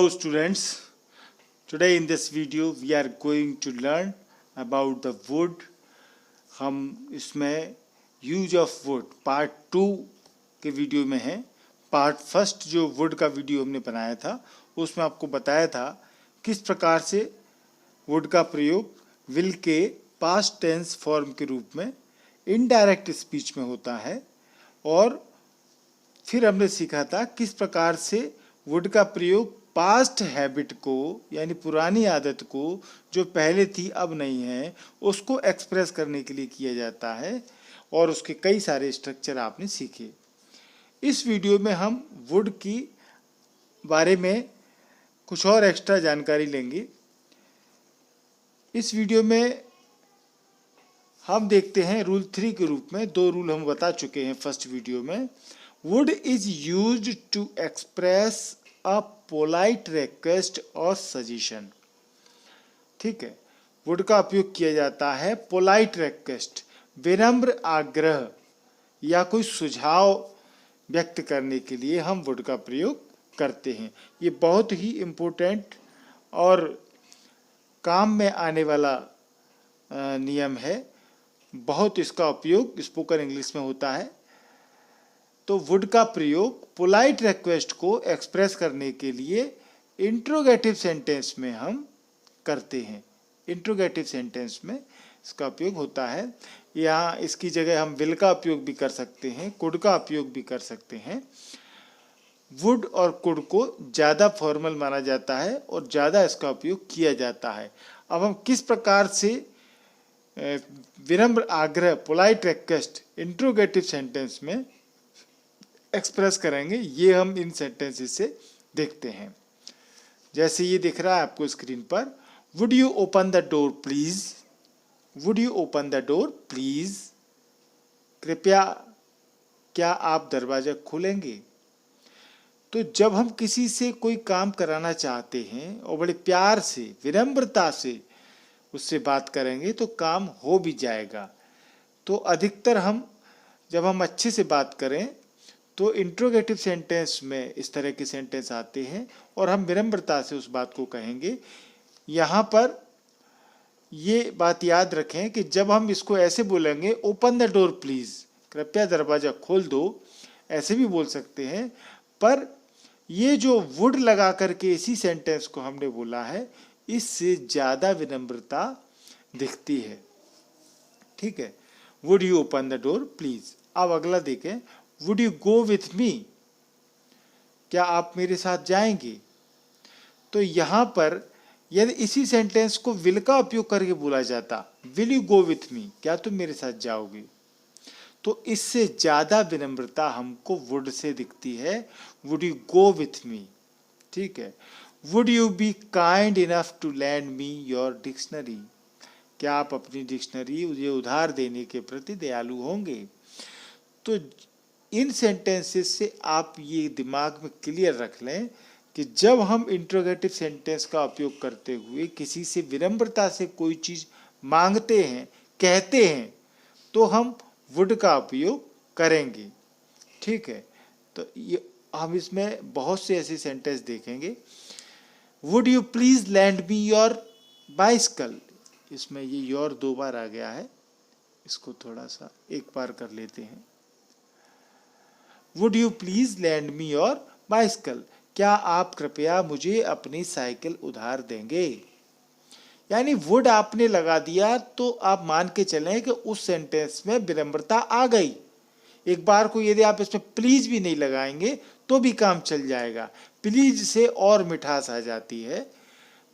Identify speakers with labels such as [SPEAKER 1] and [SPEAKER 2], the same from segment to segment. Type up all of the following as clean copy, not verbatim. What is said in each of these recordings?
[SPEAKER 1] Hello students, today in this video we are going to learn about the wood. हम इसमें use of would part 2 के video में है। Part first जो would का video हमने बनाया था उसमें आपको बताया था किस प्रकार से वुड का प्रयोग विल के पास्ट टेंस फॉर्म के रूप में इनडायरेक्ट स्पीच में होता है, और फिर हमने सीखा था किस प्रकार से वुड का प्रयोग पास्ट हैबिट को यानी पुरानी आदत को जो पहले थी अब नहीं है उसको एक्सप्रेस करने के लिए किया जाता है, और उसके कई सारे स्ट्रक्चर आपने सीखे। इस वीडियो में हम वुड की बारे में कुछ और एक्स्ट्रा जानकारी लेंगे। इस वीडियो में हम देखते हैं रूल 3 के रूप में। 2 रूल हम बता चुके हैं फर्स्ट वीडियो में। Would is used to express a polite request और सजेशन। ठीक है, वुड का उपयोग किया जाता है पोलाइट रिक्वेस्ट, विनम्र आग्रह या कोई सुझाव व्यक्त करने के लिए हम वुड का प्रयोग करते हैं। ये बहुत ही इम्पोर्टेंट और काम में आने वाला नियम है। बहुत इसका उपयोग स्पोकन इंग्लिश में होता है। तो वुड का प्रयोग पोलाइट रिक्वेस्ट को एक्सप्रेस करने के लिए इंट्रोगेटिव सेंटेंस में हम करते हैं। इंट्रोगेटिव सेंटेंस में इसका उपयोग होता है। यहाँ इसकी जगह हम विल का उपयोग भी कर सकते हैं, कुड का उपयोग भी कर सकते हैं। वुड और कुड को ज़्यादा फॉर्मल माना जाता है और ज़्यादा इसका उपयोग किया जाता है। अब हम किस प्रकार से विनम्र आग्रह पोलाइट रिक्वेस्ट इंट्रोगेटिव सेंटेंस में एक्सप्रेस करेंगे, ये हम इन सेंटेंसेस से देखते हैं। जैसे ये दिख रहा है आपको स्क्रीन पर, would you open the door please. Would you open the door please, कृपया क्या आप दरवाजा खोलेंगे। तो जब हम किसी से कोई काम कराना चाहते हैं और बड़े प्यार से विनम्रता से उससे बात करेंगे तो काम हो भी जाएगा। तो अधिकतर जब हम अच्छे से बात करें तो इंट्रोगेटिव सेंटेंस में इस तरह के सेंटेंस आते हैं और हम विनम्रता से उस बात को कहेंगे। यहाँ पर ये बात याद रखें कि जब हम इसको ऐसे बोलेंगे, ओपन द डोर प्लीज़, कृपया दरवाज़ा खोल दो, ऐसे भी बोल सकते हैं। पर ये जो वुड लगा करके इसी सेंटेंस को हमने बोला है, इससे ज़्यादा विनम्रता दिखती है। ठीक है, would you open the door please. अब अगला देखें, would you go with me, क्या आप मेरे साथ जाएंगे। तो यहाँ पर यदि इसी सेंटेंस को विल का उपयोग करके बोला जाता, will you go with me, क्या तुम मेरे साथ जाओगे, तो इससे ज़्यादा विनम्रता हमको वुड से दिखती है। Would you go with me. ठीक है, would you be kind enough to land me your dictionary, क्या आप अपनी डिक्शनरी मुझे उधार देने के प्रति दयालु होंगे। तो इन सेंटेंसेस से आप ये दिमाग में क्लियर रख लें कि जब हम इंट्रोगेटिव सेंटेंस का उपयोग करते हुए किसी से विनम्रता से कोई चीज़ मांगते हैं, कहते हैं, तो हम वुड का उपयोग करेंगे। ठीक है, तो ये हम इसमें बहुत से ऐसे सेंटेंस देखेंगे। Would you please land me your bicycle, इसमें ये योर 2 बार आ गया है, इसको थोड़ा सा एक बार कर लेते हैं। Would you please land me your bicycle, क्या आप कृपया मुझे अपनी साइकिल उधार देंगे। यानी वुड आपने लगा दिया तो आप मान के चलें कि उस सेंटेंस में विनम्रता आ गई। एक बार को यदि आप इसमें प्लीज भी नहीं लगाएंगे तो भी काम चल जाएगा। प्लीज से और मिठास आ जाती है,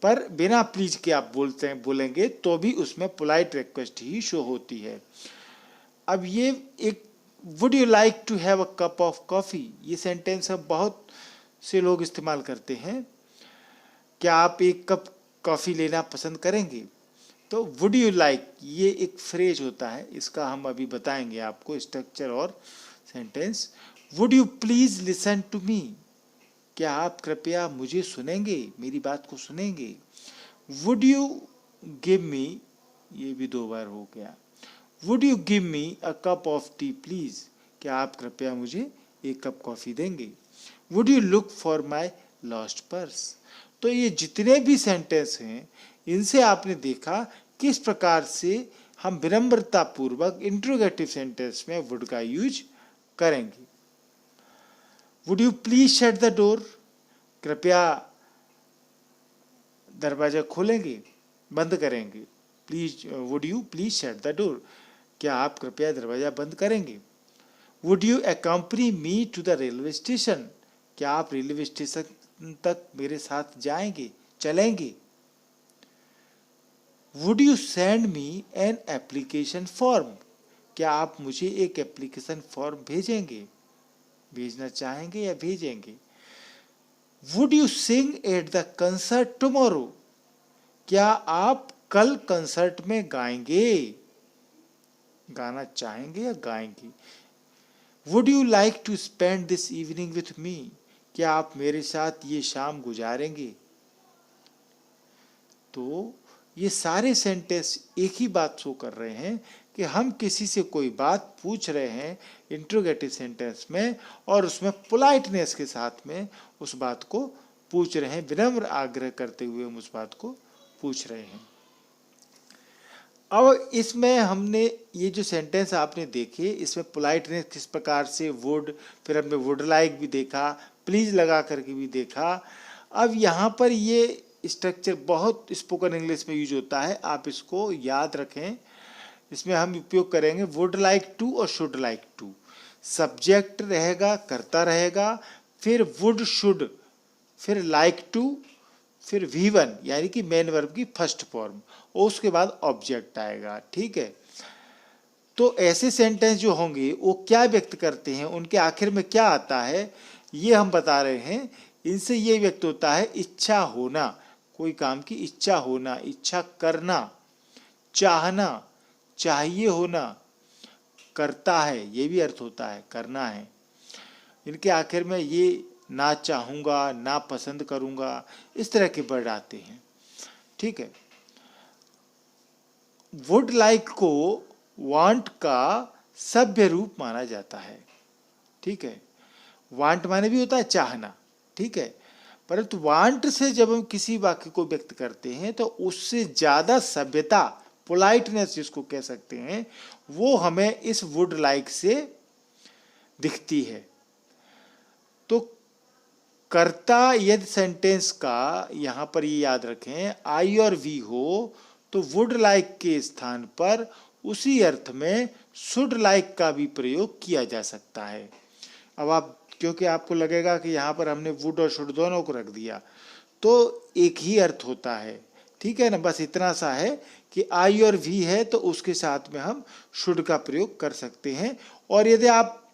[SPEAKER 1] पर बिना प्लीज के आप बोलेंगे तो भी उसमें पोलाइट रिक्वेस्ट ही शो होती है। अब ये एक would you like to have a cup of coffee, ये सेंटेंस अब बहुत से लोग इस्तेमाल करते हैं, क्या आप एक कप कॉफ़ी लेना पसंद करेंगे। तो वुड यू लाइक ये एक फ्रेज होता है, इसका हम अभी बताएंगे आपको स्ट्रक्चर और sentence. Would you please listen to me, क्या आप कृपया मुझे सुनेंगे, मेरी बात को सुनेंगे। वुड यू गिव मी, ये भी 2 बार हो गया। Would you give me a cup of T please, क्या आप कृपया मुझे 1 कप कॉफ़ी देंगे। Would you look for my lost purse, तो ये जितने भी सेंटेंस हैं इनसे आपने देखा किस प्रकार से हम विनम्रता पूर्वक इंट्रोगेटिव सेंटेंस में वुड का यूज करेंगे। Would you please shut the door, कृपया दरवाजा खोलेंगे, बंद करेंगे। Please, would you please shut the door, क्या आप कृपया दरवाजा बंद करेंगे। Would you accompany me to the railway station, क्या आप रेलवे स्टेशन तक मेरे साथ जाएंगे, चलेंगे। Would you send me an application form, क्या आप मुझे एक एप्लीकेशन फॉर्म भेजेंगे, भेजना चाहेंगे या भेजेंगे। Would you sing at the concert tomorrow, क्या आप कल कंसर्ट में गाएंगे, गाना चाहेंगे या गाएंगे। Would you like to spend this evening with me, क्या आप मेरे साथ ये शाम गुजारेंगे। तो ये सारे सेंटेंस एक ही बात शो कर रहे हैं कि हम किसी से कोई बात पूछ रहे हैं इंट्रोगेटिव सेंटेंस में, और उसमें पोलाइटनेस के साथ में उस बात को पूछ रहे हैं, विनम्र आग्रह करते हुए हम उस बात को पूछ रहे हैं। अब इसमें हमने ये जो सेंटेंस आपने देखे, इसमें पोलाइटनेस किस प्रकार से, वुड, फिर हमने वुड लाइक भी देखा, प्लीज लगा करके भी देखा। अब यहाँ पर ये स्ट्रक्चर बहुत स्पोकन इंग्लिश में यूज होता है, आप इसको याद रखें। इसमें हम उपयोग करेंगे वुड लाइक टू और शुड लाइक टू। सब्जेक्ट रहेगा, कर्ता रहेगा, फिर वुड शुड, फिर लाइक टू, फिर V1 यानी कि मेन वर्ब की फर्स्ट फॉर्म, और उसके बाद ऑब्जेक्ट आएगा। ठीक है, तो ऐसे सेंटेंस जो होंगे वो क्या व्यक्त करते हैं, उनके आखिर में क्या आता है, ये हम बता रहे हैं। इनसे ये व्यक्त होता है इच्छा होना, कोई काम की इच्छा होना, इच्छा करना, चाहना, चाहिए होना, करता है, ये भी अर्थ होता है करना है। इनके आखिर में ये ना चाहूँगा, ना पसंद करूँगा, इस तरह के वर्ड आते हैं। ठीक है, वुड लाइक को वांट का सभ्य रूप माना जाता है। ठीक है, वांट माने भी होता है चाहना, ठीक है, परंतु वांट से जब हम किसी वाक्य को व्यक्त करते हैं तो उससे ज़्यादा सभ्यता, पोलाइटनेस जिसको कह सकते हैं, वो हमें इस वुड लाइक से दिखती है। तो कर्ता यदि सेंटेंस का यहाँ पर ये याद रखें आई और वी हो, तो वुड लाइक के स्थान पर उसी अर्थ में शुड लाइक का भी प्रयोग किया जा सकता है। अब आप, क्योंकि आपको लगेगा कि यहाँ पर हमने वुड और शुड दोनों को रख दिया, तो एक ही अर्थ होता है। ठीक है ना, बस इतना सा है कि आई और वी है तो उसके साथ में हम शुड का प्रयोग कर सकते हैं। और यदि आप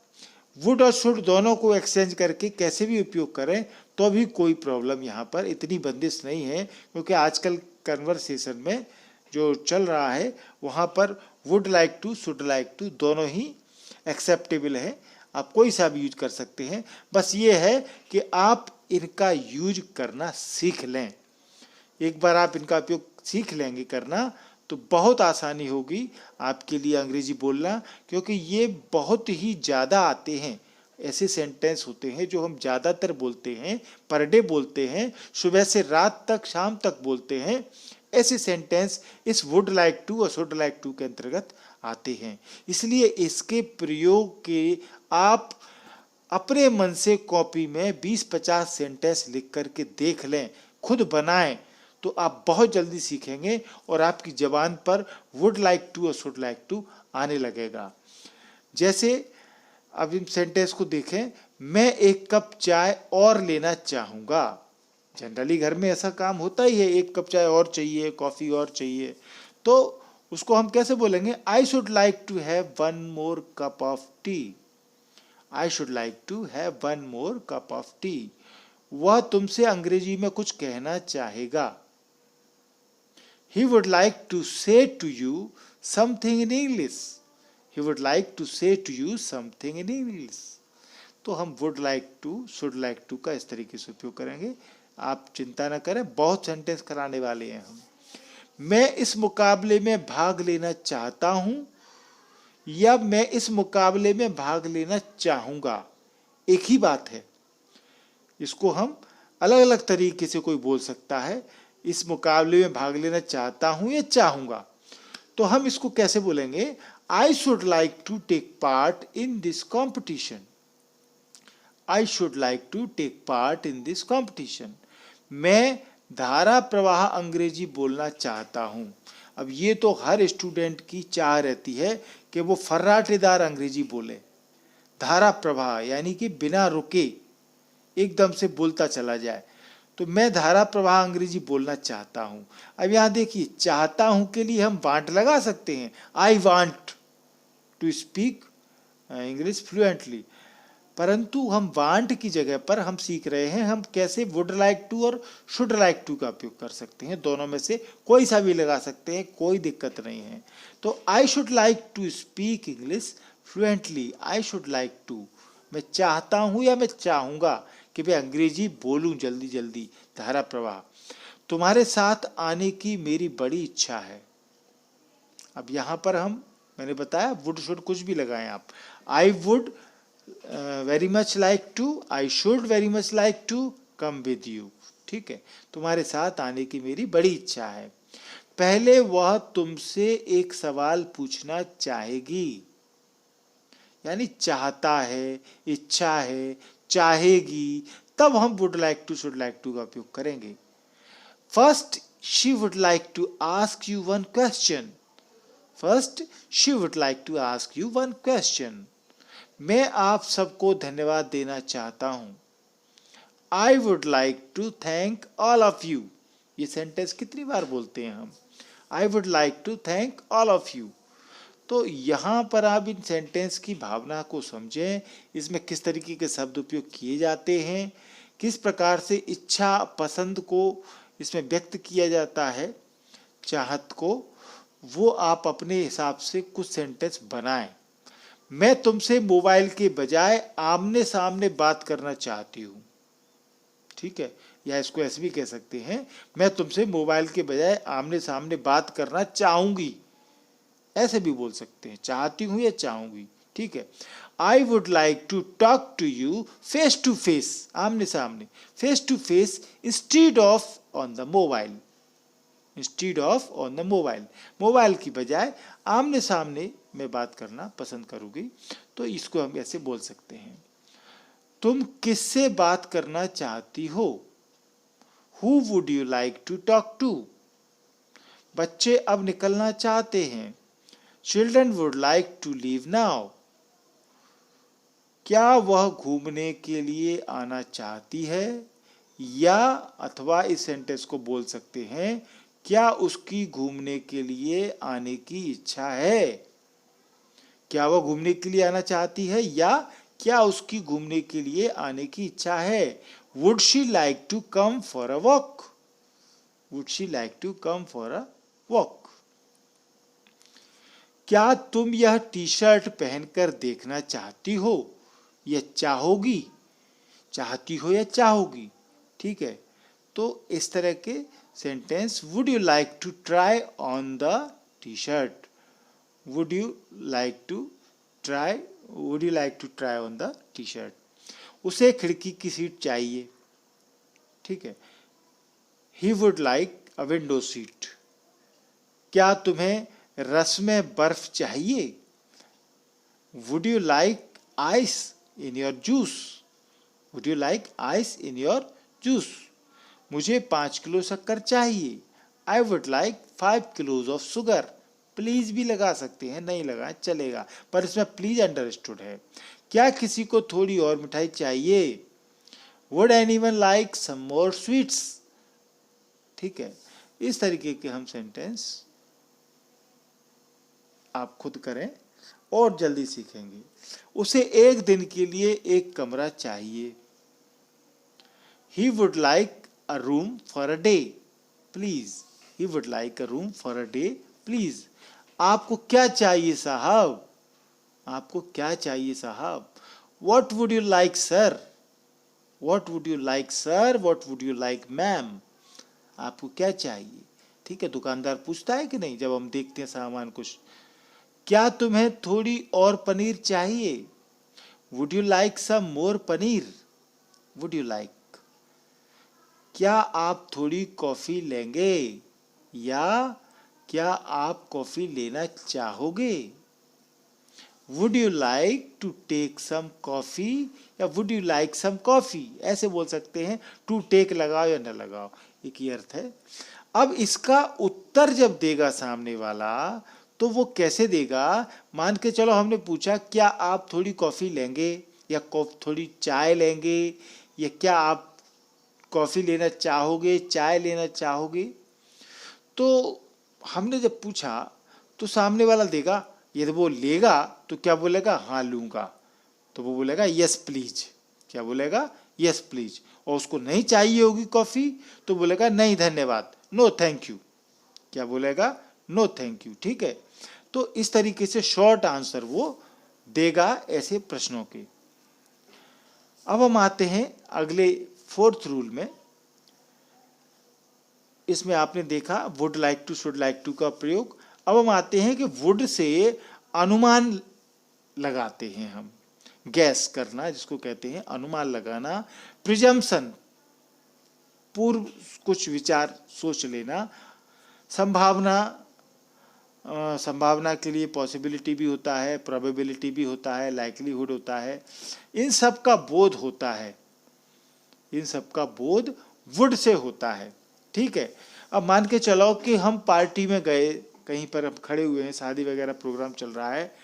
[SPEAKER 1] वुड और शुड दोनों को एक्सचेंज करके कैसे भी उपयोग करें तो भी कोई प्रॉब्लम यहाँ पर इतनी बंदिश नहीं है, क्योंकि आजकल कन्वर्सेशन में जो चल रहा है वहाँ पर would like to, should like to दोनों ही एक्सेप्टेबल है, आप कोई सा भी यूज कर सकते हैं। बस ये है कि आप इनका यूज करना सीख लें। एक बार आप इनका उपयोग सीख लेंगे करना तो बहुत आसानी होगी आपके लिए अंग्रेजी बोलना, क्योंकि ये बहुत ही ज़्यादा आते हैं। ऐसे सेंटेंस होते हैं जो हम ज़्यादातर बोलते हैं, पर डे बोलते हैं, सुबह से रात तक, शाम तक बोलते हैं। ऐसे सेंटेंस इस वुड लाइक टू और शुड लाइक टू के अंतर्गत आते हैं। इसलिए इसके प्रयोग के आप अपने मन से कॉपी में 20-50 सेंटेंस लिख करके देख लें, खुद बनाएं, तो आप बहुत जल्दी सीखेंगे और आपकी ज़बान पर वुड लाइक टू और शुड लाइक टू आने लगेगा। जैसे अब इन सेंटेंस को देखें, मैं एक कप चाय और लेना चाहूँगा। जनरली घर में ऐसा काम होता ही है, एक कप चाय और चाहिए, कॉफ़ी और चाहिए, तो उसको हम कैसे बोलेंगे, I should like to have one more cup of tea. I should like to have one more cup of tea. वह तुमसे अंग्रेजी में कुछ कहना चाहेगा। He would like to say to you something in English. He would like to say to you something in English. तो हम would like to, should like to का इस तरीके से उपयोग करेंगे। आप चिंता न करें, बहुत सेंटेंस कराने वाले हैं हम। मैं इस मुकाबले में भाग लेना चाहता हूँ या मैं इस मुकाबले में भाग लेना चाहूँगा, एक ही बात है। इसको हम अलग अलग तरीके से कोई बोल सकता है, इस मुकाबले में भाग लेना चाहता हूं या चाहूंगा। तो हम इसको कैसे बोलेंगे, I should like to take part in this competition. I should like to take part in this competition. मैं धारा प्रवाह अंग्रेजी बोलना चाहता हूं। अब ये तो हर स्टूडेंट की चाह रहती है कि वो फर्राटेदार अंग्रेजी बोले, धारा प्रवाह यानी कि बिना रुके एकदम से बोलता चला जाए। तो मैं धारा प्रवाह अंग्रेजी बोलना चाहता हूं। अब यहां देखिए, चाहता हूं के लिए हम वांट लगा सकते हैं, I want to speak English fluently, परंतु हम वांट की जगह पर हम सीख रहे हैं हम कैसे वुड लाइक टू और शुड लाइक टू का उपयोग कर सकते हैं। दोनों में से कोई सा भी लगा सकते हैं, कोई दिक्कत नहीं है। तो I should like to speak English fluently, I should like to, मैं चाहता हूं या मैं चाहूंगा कि मैं अंग्रेजी बोलूं जल्दी जल्दी, धारा प्रवाह। तुम्हारे साथ आने की मेरी बड़ी इच्छा है। अब यहां पर मैंने बताया वुड शुड कुछ भी लगाएं आप, I would very much like to, I should very much like to come with you. ठीक है, तुम्हारे साथ आने की मेरी बड़ी इच्छा है। पहले वह तुमसे एक सवाल पूछना चाहेगी, यानी चाहता है, इच्छा है, चाहेगी, तब हम would like to should like to का उपयोग करेंगे। First she would like to ask you one question. First she would like to ask you one question. मैं आप सबको धन्यवाद देना चाहता हूं। I would like to thank all of you. ये सेंटेंस कितनी बार बोलते हैं हम, I would like to thank all of you. तो यहाँ पर आप इन सेंटेंस की भावना को समझें, इसमें किस तरीके के शब्द उपयोग किए जाते हैं, किस प्रकार से इच्छा पसंद को इसमें व्यक्त किया जाता है, चाहत को, वो आप अपने हिसाब से कुछ सेंटेंस बनाएं। मैं तुमसे मोबाइल के बजाय आमने सामने बात करना चाहती हूँ। ठीक है, या इसको ऐसे भी कह सकते हैं, मैं तुमसे मोबाइल के बजाय आमने सामने बात करना चाहूंगी, ऐसे भी बोल सकते हैं, चाहती हूं या चाहूंगी। ठीक है, I would like to talk to you face to face, आमने सामने, face to face instead of on the mobile, instead of on the mobile, mobile की बजाय आमने सामने मैं बात करना पसंद करूंगी। तो इसको हम ऐसे बोल सकते हैं। तुम किससे बात करना चाहती हो, who would you like to talk to. बच्चे अब निकलना चाहते हैं, children would like to leave now. क्या वह घूमने के लिए आना चाहती है, या अथवा इस सेंटेंस को बोल सकते हैं, क्या उसकी घूमने के लिए आने की इच्छा है। क्या वह घूमने के लिए आना चाहती है या क्या उसकी घूमने के लिए आने की इच्छा है। Would she like to come for a walk, would she like to come for a walk. क्या तुम यह टी शर्ट पहनकर देखना चाहती हो या चाहोगी, चाहती हो या चाहोगी। ठीक है, तो इस तरह के sentence, would you like to try on the T shirt, would you like to try, would you like to try on the T shirt. उसे खिड़की की सीट चाहिए। ठीक है, he would like a window seat. क्या तुम्हें रस में बर्फ चाहिए, would you like ice in your juice, would you like ice in your juice. मुझे 5 किलो शक्कर चाहिए, I would like 5 kilos of sugar. Please भी लगा सकते हैं, नहीं लगा चलेगा, पर इसमें प्लीज अंडरस्टूड है। क्या किसी को थोड़ी और मिठाई चाहिए, would anyone like some more sweets. ठीक है, इस तरीके के हम सेंटेंस आप खुद करें और जल्दी सीखेंगे। उसे एक दिन के लिए एक कमरा चाहिए, ही would like a room for a day please, he would like a room for a day please। आपको क्या चाहिए साहब, आपको क्या चाहिए साहब। what would you like sir, what would you like sir, what would you like ma'am। आपको क्या चाहिए। ठीक है, दुकानदार पूछता है कि नहीं जब हम देखते हैं सामान कुछ। क्या तुम्हें थोड़ी और पनीर चाहिए, would you like some more paneer, would you like। क्या आप थोड़ी कॉफी लेंगे, या क्या आप कॉफी लेना चाहोगे। Would you like to take some coffee, या would you like some coffee, ऐसे बोल सकते हैं। टू टेक लगाओ या न लगाओ, एक ही अर्थ है। अब इसका उत्तर जब देगा सामने वाला तो वो कैसे देगा। मान के चलो हमने पूछा क्या आप थोड़ी कॉफी लेंगे, या थोड़ी चाय लेंगे, या क्या आप कॉफी लेना चाहोगे, चाय लेना चाहोगे। तो हमने जब पूछा तो सामने वाला देगा, यदि वो लेगा तो क्या बोलेगा, हाँ लूंगा, तो वो बोलेगा यस प्लीज। क्या बोलेगा, यस प्लीज। और उसको नहीं चाहिए होगी कॉफी तो बोलेगा नहीं धन्यवाद, नो थैंक यू। क्या बोलेगा, नो थैंक यू। ठीक है, तो इस तरीके से शॉर्ट आंसर वो देगा ऐसे प्रश्नों के। अब हम आते हैं अगले 4th रूल में। इसमें आपने देखा would like to, should like to का प्रयोग। अब हम आते हैं कि वुड से अनुमान लगाते हैं हम। गैस करना जिसको कहते हैं, अनुमान लगाना। प्रिजम्पशन, पूर्व कुछ विचार सोच लेना। संभावना, संभावना के लिए पॉसिबिलिटी भी होता है, प्रोबेबिलिटी भी होता है, लाइकलीहुड होता है। इन सब का बोध होता है, इन सब का बोध वुड से होता है। ठीक है, अब मान के चलो कि हम पार्टी में गए, कहीं पर हम खड़े हुए हैं, शादी वगैरह प्रोग्राम चल रहा है,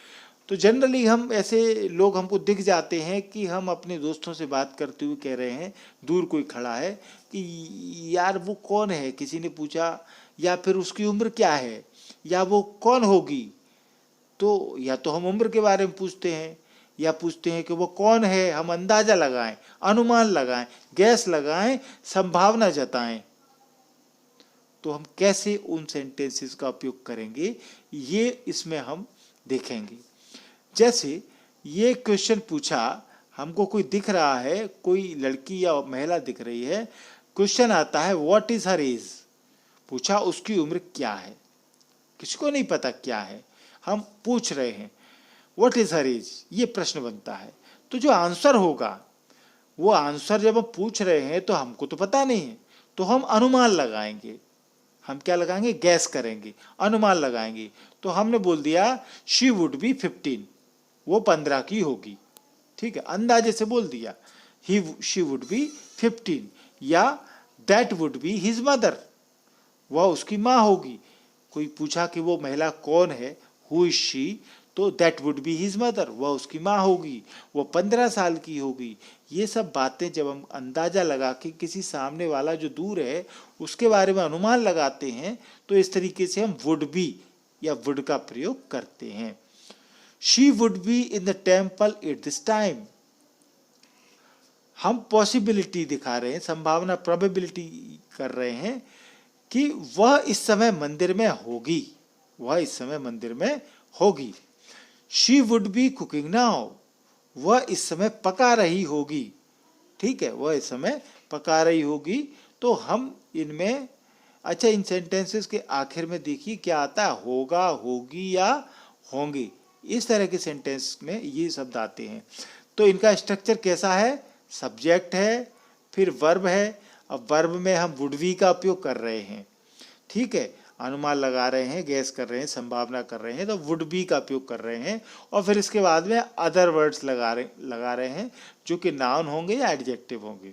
[SPEAKER 1] तो जनरली हम ऐसे लोग हमको दिख जाते हैं कि हम अपने दोस्तों से बात करते हुए कह रहे हैं, दूर कोई खड़ा है, कि यार वो कौन है, किसी ने पूछा, या फिर उसकी उम्र क्या है, या वो कौन होगी। तो या तो हम उम्र के बारे में पूछते हैं, या पूछते हैं कि वो कौन है, हम अंदाजा लगाएं, अनुमान लगाएं, गैस लगाएं, संभावना जताएं। तो हम कैसे उन सेंटेंसेस का उपयोग करेंगे ये इसमें हम देखेंगे। जैसे ये क्वेश्चन पूछा, हमको कोई दिख रहा है, कोई लड़की या महिला दिख रही है, क्वेश्चन आता है व्हाट इज हर एज। पूछा उसकी उम्र क्या है, किसी को नहीं पता क्या है, हम पूछ रहे हैं व्हाट इज हर एज, ये प्रश्न बनता है। तो जो आंसर होगा, वो आंसर जब हम पूछ रहे हैं तो हमको तो पता नहीं है, तो हम अनुमान लगाएंगे। हम क्या लगाएंगे, गैस करेंगे, अनुमान लगाएंगे। तो हमने बोल दिया शी वुड बी 15, वो 15 की होगी। ठीक है, अंदाजे से बोल दिया शी वुड बी 15, या that would be his mother, वह उसकी माँ होगी। कोई पूछा कि वो महिला कौन है, हु इज शी, तो that would be his mother, वह उसकी माँ होगी, वो 15 साल की होगी। ये सब बातें जब हम अंदाजा लगा के किसी सामने वाला जो दूर है उसके बारे में अनुमान लगाते हैं, तो इस तरीके से हम वुड बी या वुड का प्रयोग करते हैं। She would be in the temple at this time, हम पॉसिबिलिटी दिखा रहे हैं, संभावना, प्रोबेबिलिटी कर रहे हैं कि वह इस समय मंदिर में होगी, वह इस समय मंदिर में होगी। She would B cooking now, वह इस समय पका रही होगी। ठीक है, वह इस समय पका रही होगी। तो हम इनमें, अच्छा इन सेंटेंसेस के आखिर में देखिए क्या आता है, होगा, होगी या होंगे, इस तरह के सेंटेंस में ये शब्द आते हैं। तो इनका स्ट्रक्चर कैसा है, सब्जेक्ट है, फिर वर्ब है। अब वर्ब में हम वुड बी का उपयोग कर रहे हैं। ठीक है, अनुमान लगा रहे हैं, गैस कर रहे हैं, संभावना कर रहे हैं, तो वुड बी का उपयोग कर रहे हैं। और फिर इसके बाद में अदर वर्ड्स लगा रहे हैं जो कि नाउन होंगे या एडजेक्टिव होंगे।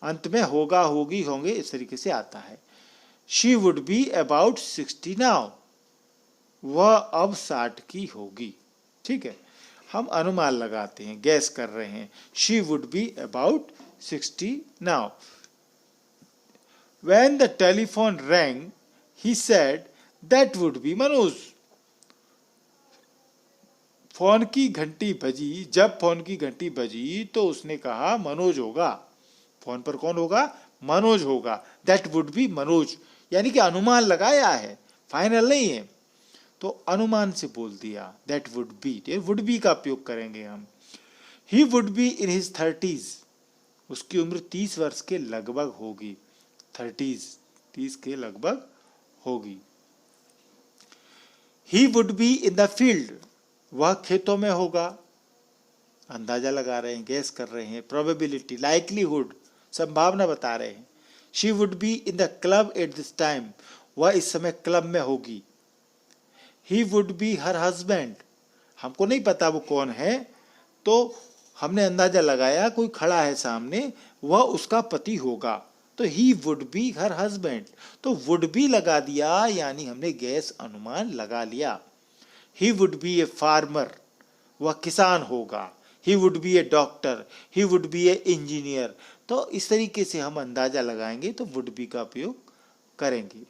[SPEAKER 1] अंत में होगा, होगी, होंगे, इस तरीके से आता है। She would be about 60 now, वह अब 60 की होगी। ठीक है, हम अनुमान लगाते हैं, गैस कर रहे हैं। She would be about 60 now. When the telephone rang, he said that would be Manoj. Phone की घंटी बजी, जब फोन की घंटी बजी तो उसने कहा मनोज होगा। फोन पर कौन होगा, मनोज होगा। दैट वुड बी मनोज, यानी कि अनुमान लगाया है, फाइनल नहीं है, तो अनुमान से बोल दिया that would be. Would be का उपयोग करेंगे हम। He would be in his 30s, उसकी उम्र 30 वर्ष के लगभग होगी। 30 के लगभग होगी। He would be in the field, वह खेतों में होगा। अंदाजा लगा रहे हैं, गैस कर रहे हैं। प्रोबेबिलिटी, लाइकलीहुड, संभावना बता रहे हैं। She would be in the club at this time, वह इस समय क्लब में होगी। He would be her husband, हमको नहीं पता वो कौन है, तो हमने अंदाजा लगाया कोई खड़ा है सामने, वह उसका पति होगा, तो he would be her husband, तो वुड बी लगा दिया, यानी हमने गैस अनुमान लगा लिया। He would be a farmer, वह किसान होगा। He would be A doctor, he would be A engineer, तो इस तरीके से हम अंदाजा लगाएंगे तो वुड बी का उपयोग करेंगे।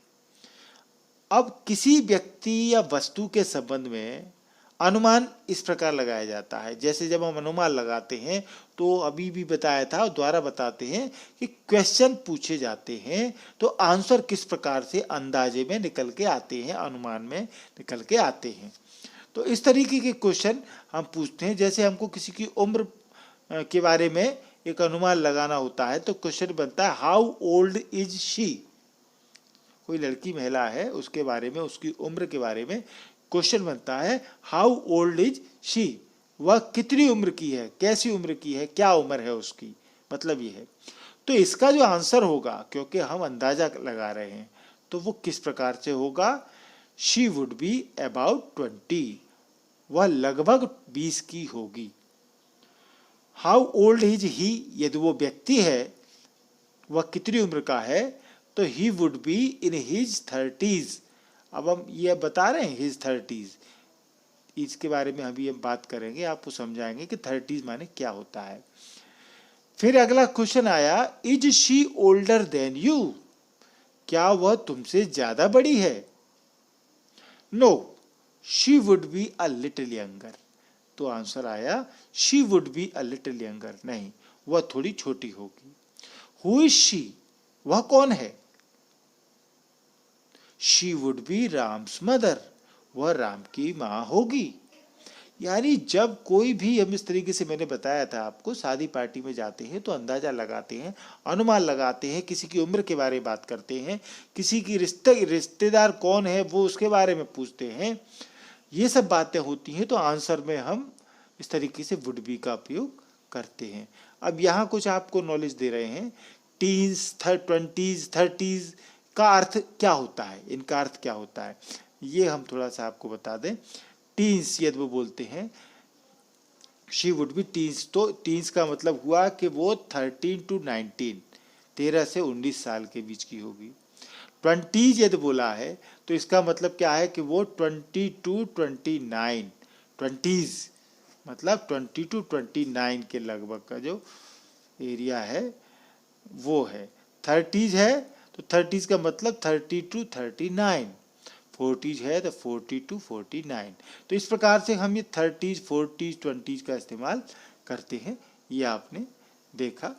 [SPEAKER 1] अब किसी व्यक्ति या वस्तु के संबंध में अनुमान इस प्रकार लगाया जाता है, जैसे जब हम अनुमान लगाते हैं तो अभी भी बताया था और दोबारा बताते हैं कि क्वेश्चन पूछे जाते हैं तो आंसर किस प्रकार से अंदाजे में निकल के आते हैं, अनुमान में निकल के आते हैं। तो इस तरीके के क्वेश्चन हम पूछते हैं। जैसे हमको किसी की उम्र के बारे में एक अनुमान लगाना होता है तो क्वेश्चन बनता है हाउ ओल्ड इज शी, कोई लड़की महिला है उसके बारे में, उसकी उम्र के बारे में क्वेश्चन बनता है हाउ ओल्ड इज शी, वह कितनी उम्र की है, कैसी उम्र की है, क्या उम्र है उसकी, मतलब ये है। तो इसका जो आंसर होगा, क्योंकि हम अंदाजा लगा रहे हैं, तो वो किस प्रकार से होगा, शी वुड बी अबाउट 20, वह लगभग 20 की होगी। हाउ ओल्ड इज ही, यदि वो व्यक्ति है वह कितनी उम्र का है, तो he would be in his 30s। अब हम ये बता रहे हैं हिज 30s, इसके बारे में अभी हम बात करेंगे, आपको समझाएंगे कि 30s माने क्या होता है। फिर अगला क्वेश्चन आया, is she older than you, क्या वह तुमसे ज्यादा बड़ी है। No, she would be a little younger, तो आंसर आया she would be a little younger, नहीं वह थोड़ी छोटी होगी। हु इज शी, वह कौन है। She would B Ram's mother, वह राम की माँ होगी। यानी जब कोई भी, हम इस तरीके से मैंने बताया था आपको, शादी पार्टी में जाते हैं तो अंदाजा लगाते हैं, अनुमान लगाते हैं, किसी की उम्र के बारे में बात करते हैं, किसी की रिश्तेदार कौन है वो उसके बारे में पूछते हैं, ये सब बातें होती हैं, तो आंसर में हम इस तरीके से वुड बी का उपयोग करते हैं। अब यहाँ कुछ आपको नॉलेज दे रहे हैं, टीन्स, 20s, 30s का अर्थ क्या होता है, इनका अर्थ क्या होता है, ये हम थोड़ा सा आपको बता दें। टीन्स यदि वो बोलते हैं शी वुड बी टीन्स, तो टीन्स का मतलब हुआ कि वो 13 to 19, 13 से 19 साल के बीच की होगी। 20s यदि बोला है तो इसका मतलब क्या है कि वो 20 to 29, 20s मतलब 20 to 29 के लगभग का जो एरिया है वो है। 30s है तो 30s का मतलब 30 to 39, 40s है तो 40 to 49, तो इस प्रकार से हम ये 30s, 40s, 20s का इस्तेमाल करते हैं। ये आपने देखा।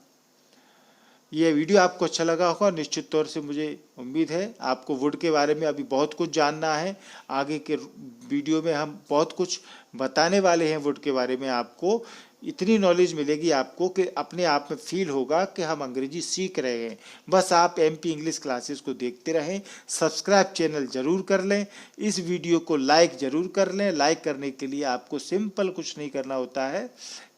[SPEAKER 1] ये वीडियो आपको अच्छा लगा होगा, निश्चित तौर से मुझे उम्मीद है। आपको वुड के बारे में अभी बहुत कुछ जानना है, आगे के वीडियो में हम बहुत कुछ बताने वाले हैं वुड के बारे में। आपको इतनी नॉलेज मिलेगी आपको कि अपने आप में फील होगा कि हम अंग्रेजी सीख रहे हैं। बस आप MP इंग्लिश क्लासेस को देखते रहें, सब्सक्राइब चैनल जरूर कर लें, इस वीडियो को लाइक जरूर कर लें। लाइक करने के लिए आपको सिंपल कुछ नहीं करना होता है,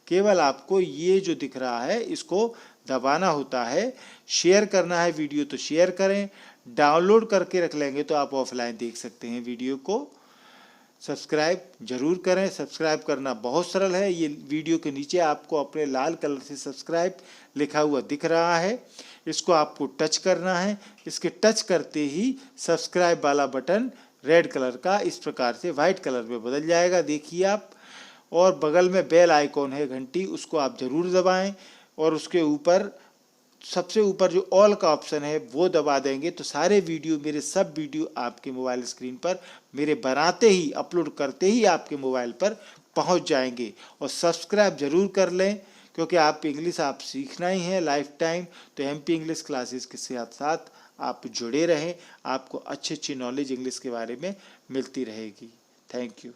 [SPEAKER 1] केवल आपको ये जो दिख रहा है इसको दबाना होता है। शेयर करना है वीडियो तो शेयर करें, डाउनलोड करके रख लेंगे तो आप ऑफलाइन देख सकते हैं वीडियो को। सब्सक्राइब जरूर करें, सब्सक्राइब करना बहुत सरल है। ये वीडियो के नीचे आपको अपने लाल कलर से सब्सक्राइब लिखा हुआ दिख रहा है, इसको आपको टच करना है। इसके टच करते ही सब्सक्राइब वाला बटन रेड कलर का इस प्रकार से वाइट कलर में बदल जाएगा, देखिए आप। और बगल में बेल आइकॉन है घंटी, उसको आप जरूर दबाएं, और उसके ऊपर सबसे ऊपर जो ऑल का ऑप्शन है वो दबा देंगे तो सारे वीडियो, मेरे सब वीडियो आपके मोबाइल स्क्रीन पर मेरे बनाते ही, अपलोड करते ही आपके मोबाइल पर पहुंच जाएंगे। और सब्सक्राइब जरूर कर लें, क्योंकि आप इंग्लिश आप सीखना ही है लाइफ टाइम, तो MP इंग्लिश क्लासेस के साथ साथ आप जुड़े रहें, आपको अच्छी अच्छी नॉलेज इंग्लिश के बारे में मिलती रहेगी। Thank you.